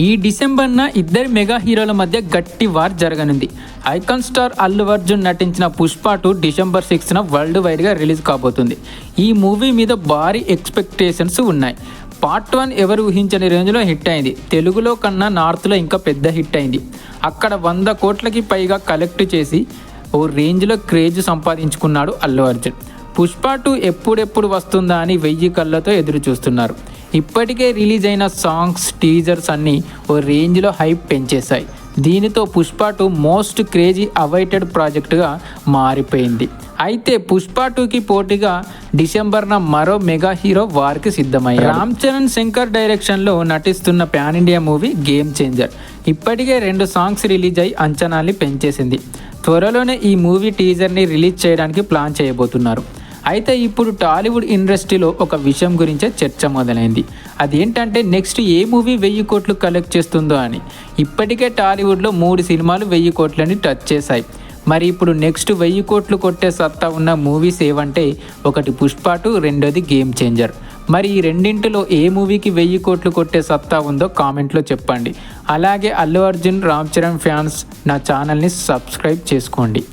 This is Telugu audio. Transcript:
ఈ డిసెంబర్న ఇద్దరు మెగా హీరోల మధ్య గట్టి వార్ జరగనుంది. ఐకాన్ స్టార్ అల్లు అర్జున్ నటించిన పుష్ప 2 డిసెంబర్ 6న వరల్డ్ వైడ్గా రిలీజ్ కాబోతుంది. ఈ మూవీ మీద భారీ ఎక్స్పెక్టేషన్స్ ఉన్నాయి. పార్ట్ 1 ఎవరు ఊహించని రేంజ్లో హిట్ అయింది. తెలుగులో కన్నా నార్త్లో ఇంకా పెద్ద హిట్ అయింది. అక్కడ 100 కోట్లకి పైగా కలెక్ట్ చేసి ఓ రేంజ్లో క్రేజ్ సంపాదించుకున్నాడు అల్లు అర్జున్. పుష్ప 2 ఎప్పుడెప్పుడు వస్తుందా అని 1000 కళ్ళతో ఎదురు చూస్తున్నారు. ఇప్పటికే రిలీజ్ అయిన సాంగ్స్, టీజర్స్ అన్నీ ఓ రేంజ్లో హైప్ పెంచేశాయి. దీనితో పుష్ప 2 మోస్ట్ క్రేజీ అవైటెడ్ ప్రాజెక్టుగా మారిపోయింది. అయితే పుష్ప 2కి పోటీగా డిసెంబర్న మరో మెగా హీరో వారికి సిద్ధమయ్యారు. రామ్ చరణ్ శంకర్ డైరెక్షన్లో నటిస్తున్న pan India movie game changer ఇప్పటికే 2 సాంగ్స్ రిలీజ్ అయి అంచనాల్ని పెంచేసింది. త్వరలోనే ఈ మూవీ టీజర్ని రిలీజ్ చేయడానికి ప్లాన్ చేయబోతున్నారు. అయితే ఇప్పుడు టాలీవుడ్ ఇండస్ట్రీలో ఒక విషయం గురించే చర్చ మొదలైంది. అదేంటంటే నెక్స్ట్ ఏ మూవీ 1000 కోట్లు కలెక్ట్ చేస్తుందో అని. ఇప్పటికే టాలీవుడ్లో 3 సినిమాలు 1000 కోట్లని టచ్ చేశాయి. మరి ఇప్పుడు నెక్స్ట్ 1000 కోట్లు కొట్టే సత్తా ఉన్న మూవీస్ ఏవంటే ఒకటి పుష్ప 2, రెండోది గేమ్ చేంజర్. మరి ఈ రెండింటిలో ఏ మూవీకి 1000 కోట్లు కొట్టే సత్తా ఉందో కామెంట్లో చెప్పండి. అలాగే అల్లు అర్జున్, రామ్ చరణ్ ఫ్యాన్స్ నా ఛానల్ని సబ్స్క్రైబ్ చేసుకోండి.